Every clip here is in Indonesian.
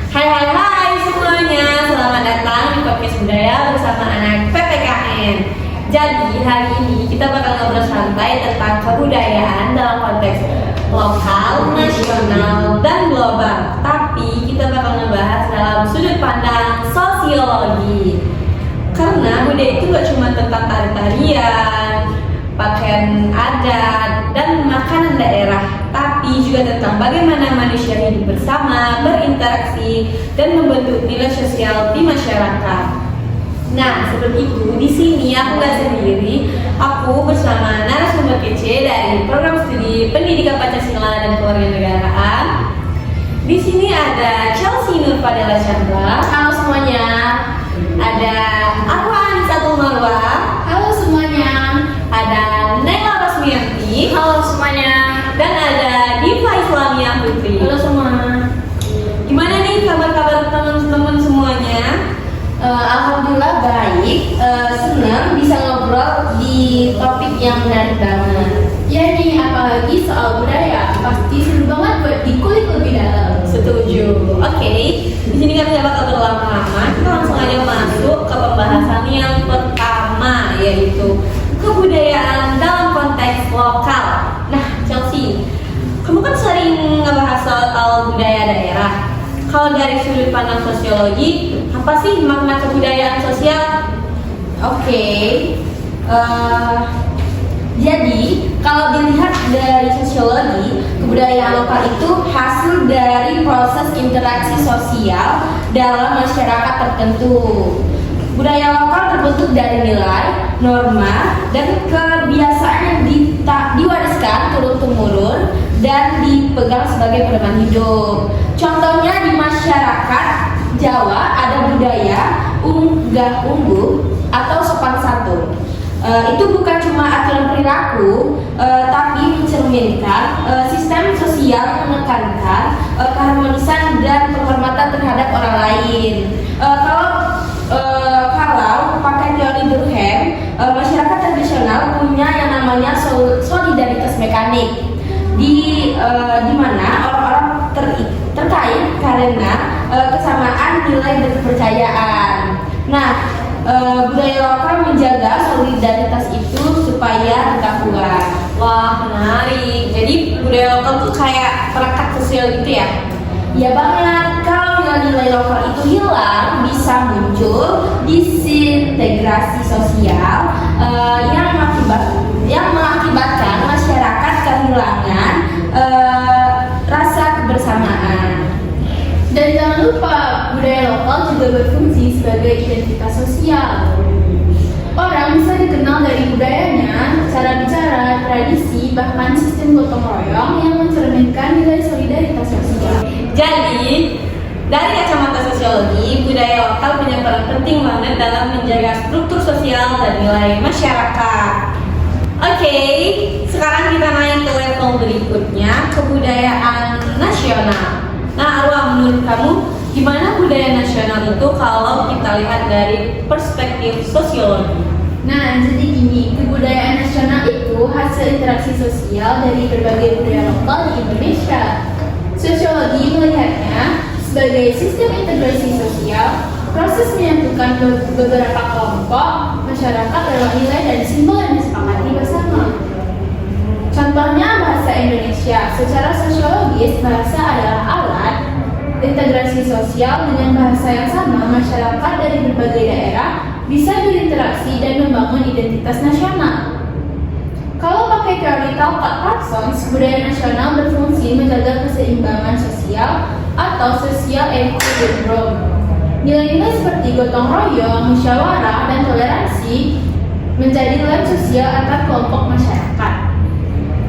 Hai hai hai semuanya, selamat datang di podcast budaya bersama anak PPKN. Jadi hari ini kita bakal ngobrol santai tentang kebudayaan dalam konteks lokal, nasional, dan global. Tapi kita bakal ngebahas dalam sudut pandang sosiologi. Karena budaya itu gak cuma tentang tari-tarian, pakaian adat, dan makanan daerah, tapi juga tentang bagaimana manusia hidup bersama, berinteraksi, dan membentuk nilai sosial di masyarakat. Nah, seperti itu, di sini aku gak sendiri, aku bersama narasumber kece dari program studi Pendidikan Pancasila dan Kewarganegaraan. Di sini ada Chelsea Nur Fadela Chandra. Halo semuanya. Ada aku Anisatul Marwah. Halo semuanya. Ada Naila Rosmianti. Halo semuanya. Dan ada Diva Islamia Putri. Halo semua. Gimana nih kabar-kabar teman-teman semuanya? Alhamdulillah baik. Senang bisa ngobrol di topik yang menarik banget. Ya nih, apalagi soal budaya, pasti seru banget buat dikulik lebih dalam. Setuju. Oke. Di sini kami gak bakal berlama-lama. Kita langsung aja masuk ke pembahasan yang pertama, yaitu kebudayaan dalam konteks lokal. Nah, Chelsea, kamu kan sering ngebahas soal budaya daerah. Kalau dari sudut pandang sosiologi, apa sih makna kebudayaan sosial? Oke. Jadi, kalau dilihat dari sosiologi, kebudayaan lokal itu hasil dari proses interaksi sosial dalam masyarakat tertentu. Budaya lokal terbentuk dari nilai, norma, dan kebiasaan yang diwariskan turun-temurun dan dipegang sebagai pedoman hidup. Contohnya di masyarakat Jawa ada budaya unggah ungguh atau sopan santun. Itu bukan cuma aturan perilaku, tapi mencerminkan sistem sosial yang menekankan keharmonisan dan penghormatan terhadap orang lain. Kalau pakai teori Durkheim, masyarakat tradisional punya yang namanya solidaritas mekanik, di mana orang-orang terkait karena kesamaan nilai dan kepercayaan. Nah, budaya lokal menjaga solidaritas itu supaya tetap kuat. Wah, menarik. Jadi budaya lokal tuh kayak perekat sosial gitu ya? Ya banget, kalau nilai-nilai lokal itu hilang, bisa muncul disintegrasi sosial yang mengakibatkan masyarakat kehilangan rasa kebersamaan. Dan jangan lupa, budaya lokal juga berfungsi sebagai identitas sosial. Orang bisa dikenal dari budayanya, cara bicara, tradisi, bahkan sistem gotong royong yang mencerminkan nilai solidaritas sosial. Jadi, dari kacamata sosiologi, budaya lokal punya peran penting banget dalam menjaga struktur sosial dan nilai masyarakat. Oke, sekarang kita naik ke level berikutnya, kebudayaan nasional. Nah, Arwah, menurut kamu gimana budaya nasional itu kalau kita lihat dari perspektif sosiologi? Nah, jadi gini, kebudayaan nasional itu hasil interaksi sosial dari berbagai budaya lokal di Indonesia. Sosiologi melihatnya sebagai sistem integrasi sosial, proses menyatukan beberapa kelompok masyarakat lewat nilai dan simbol yang disepakati bersama. Contohnya bahasa Indonesia. Secara sosiologis, bahasa adalah alat integrasi sosial. Dengan bahasa yang sama, masyarakat dari berbagai daerah bisa berinteraksi dan membangun identitas nasional. Kalau pakai teori Talcott-Parsons, budaya nasional berfungsi menjaga keseimbangan sosial atau social equilibrium. Nilai-nilai seperti gotong royong, musyawarah, dan toleransi menjadi lem sosial antar kelompok masyarakat.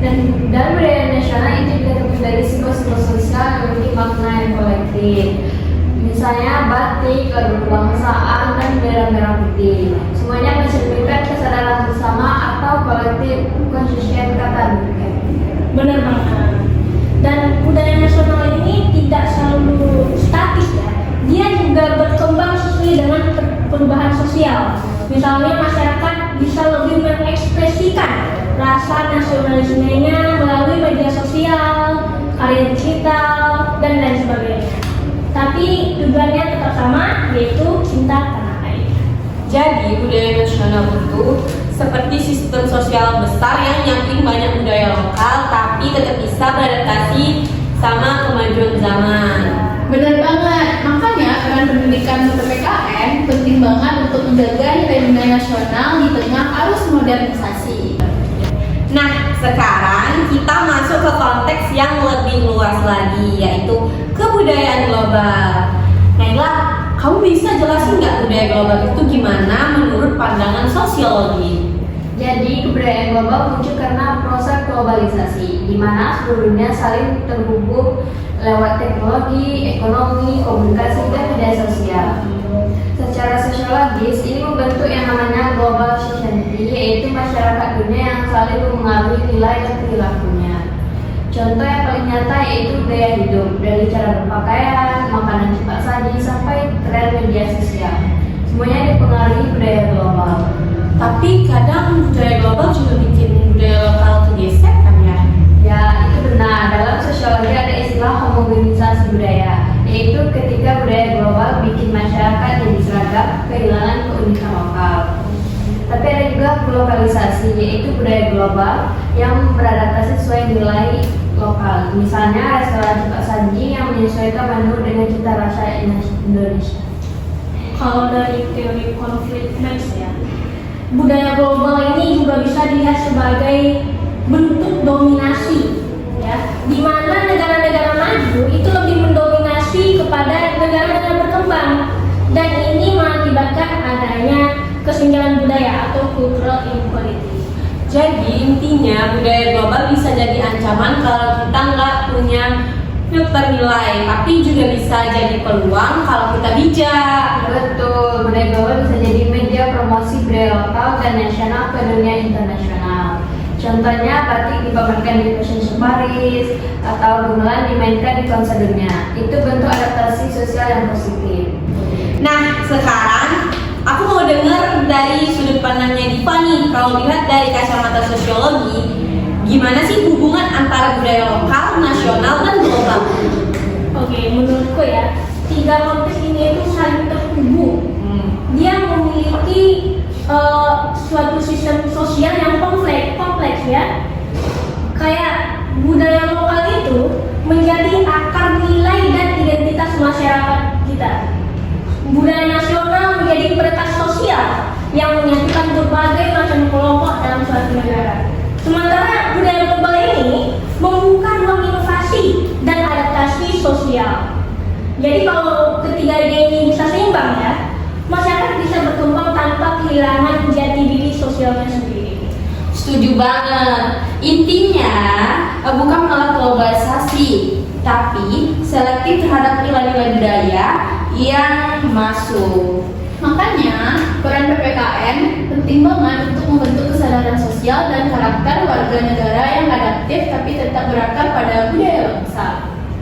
Dan dalam budaya nasional itu juga terdiri dari simbol-simbol sosial yang memiliki makna yang kolektif. Misalnya batik, lagu kebangsaan, dan bendera merah putih. Semuanya mencerminkan kesadaran bersama atau kolektif conscious kata. Benar banget. Dan budaya nasional ini tidak selalu statis ya. Dia juga berkembang sesuai dengan perubahan sosial. Misalnya masyarakat bisa lebih mengekspresikan rasa nasionalismenya melalui media sosial, karya digital, dan lain sebagainya. Tapi yaitu cinta tanah air. Jadi budaya nasional itu seperti sistem sosial besar yang nyambung banyak budaya lokal tapi tetap bisa beradaptasi sama kemajuan zaman. Benar banget, makanya peran pendidikan PPKN penting banget untuk menjaga nilai-nilai nasional di tengah arus modernisasi. Nah, sekarang kita masuk ke konteks yang lebih luas lagi, yaitu kebudayaan global. Naila, kamu bisa jelasin nggak budaya global itu gimana menurut pandangan sosiologi? Jadi kebudayaan global muncul karena proses globalisasi, di mana seluruh dunia saling terhubung lewat teknologi, ekonomi, komunikasi, dan media sosial. Secara sosiologis, ini membentuk yang namanya global society, yaitu masyarakat dunia yang saling mempengaruhi nilai dan perilakunya. Contoh yang paling nyata yaitu gaya hidup, dari cara berpakaian, makanan cepat saji, sampai tren media sosial. Semuanya dipengaruhi budaya global. Tapi kadang budaya global juga bikin budaya lokal tuh geser kan ya? Ya, itu benar. Dalam sosiologi ada istilah homogenisasi budaya, yaitu ketika budaya global bikin masyarakat jadi seragam, kehilangan keunikan lokal. Tapi ada juga globalisasi, yaitu budaya global yang beradaptasi sesuai nilai lokal. Misalnya restoran cepat saji yang menyesuaikan menu dengan cita rasa Indonesia. Kalau dari teori konflik match ya, budaya global ini juga bisa dilihat sebagai bentuk dominasi, ya, di mana negara-negara maju itu lebih mendominasi kepada negara-negara berkembang, dan ini mengakibatkan adanya kesenjangan budaya atau cultural inequality. Jadi intinya budaya global bisa jadi ancaman kalau kita nggak punya filter nilai, tapi juga bisa jadi peluang kalau kita bijak. Betul, budaya global bisa jadi media promosi budaya lokal dan nasional ke dunia internasional. Contohnya batik dipamerkan di Fashion Show Paris atau gamelan dimainkan di konser dunia. Itu bentuk adaptasi sosial yang positif. Nah, sekarang aku mau dengar dari sudut pandangnya Diva nih. Kalau dilihat dari kacamata sosiologi, gimana sih hubungan antara budaya lokal, nasional, dan global? Oke, menurutku ya, tiga konteks ini itu saling terhubung. Dia memiliki suatu sistem sosial yang kompleks ya. Kayak budaya lokal itu menjadi akar nilai dan identitas masyarakat kita. Budaya nasional menjadi peretas sosial yang menyatukan berbagai macam kelompok dalam suatu negara. Sementara budaya global ini membuka ruang inovasi dan adaptasi sosial. Jadi kalau ketiga ini bisa seimbang ya, masyarakat bisa berkembang tanpa kehilangan jati diri sosialnya sendiri. Setuju banget. Intinya bukan menolak globalisasi, tapi selektif terhadap nilai-nilai budaya yang masuk. Makanya, peran PPKN penting banget untuk membentuk kesadaran sosial dan karakter warga negara yang adaptif tapi tetap berakar pada budaya bangsa.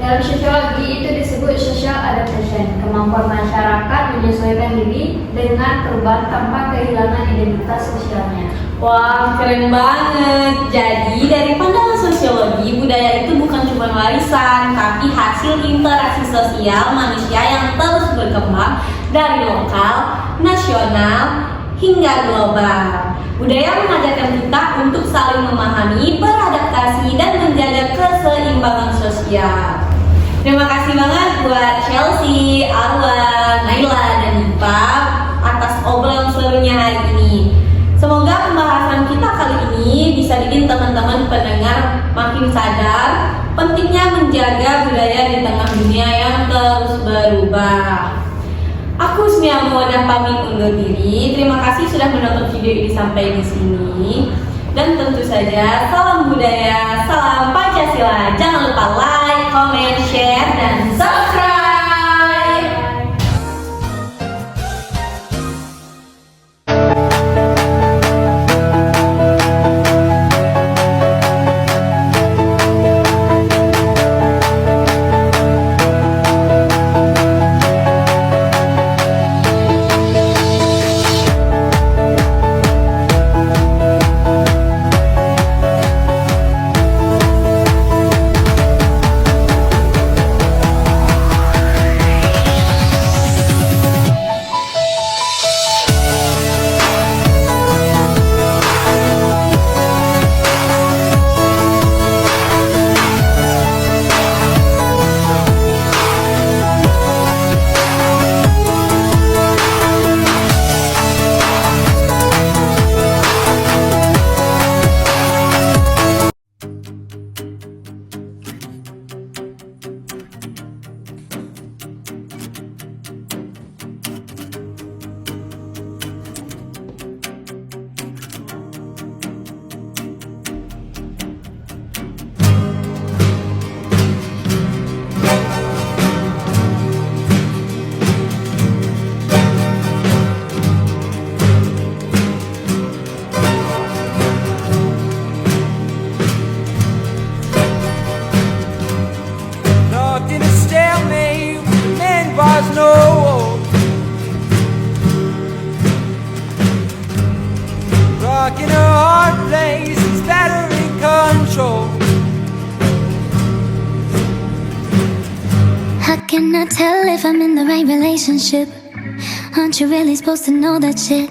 Dalam sosiologi itu disebut social adaptation, kemampuan masyarakat menyesuaikan diri dengan perubahan tanpa kehilangan identitas sosialnya. Wah, keren banget. Jadi dari pandangan sosiologi, budaya itu bukan cuma warisan, tapi hasil interaksi sosial manusia yang terus berkembang dari lokal, nasional, hingga global. Budaya mengajarkan kita untuk saling memahami, beradaptasi, dan menjaga keseimbangan sosial. Terima kasih banget buat Chelsea, Arwan, Naila, dan Diva atas obrolan serunya hari ini. Semoga pembahasan kita kali ini bisa bikin teman-teman pendengar makin sadar pentingnya menjaga budaya di tengah dunia yang terus berubah. Aku Husnia Mawadah pamit undur diri. Terima kasih sudah menonton video ini sampai di sini. Dan tentu saja salam budaya, salam Pancasila. Jangan lupa like, comment, share, dan subscribe. has no hope. Rock in a hard place is better in control. How can I tell if I'm in the right relationship? Aren't you really supposed to know that shit?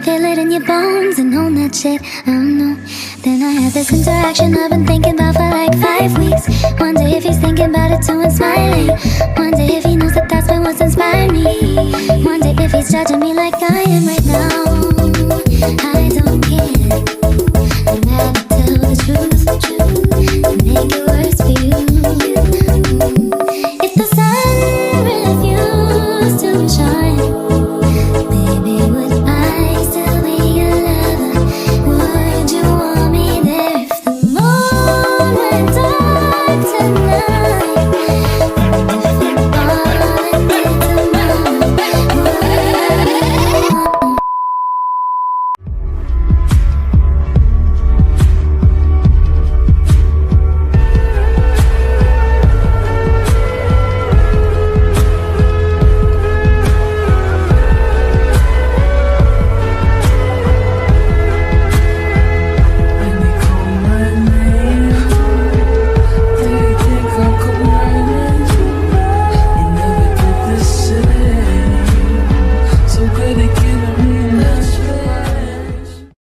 Feel it in your bones and own that shit. I don't know. Then I had this interaction I've been thinking about for like 5 weeks. Wonder if he's thinking about it too and smiling. Wonder if he knows that that's been what's inspired me. Wonder if he's judging me like I am right now.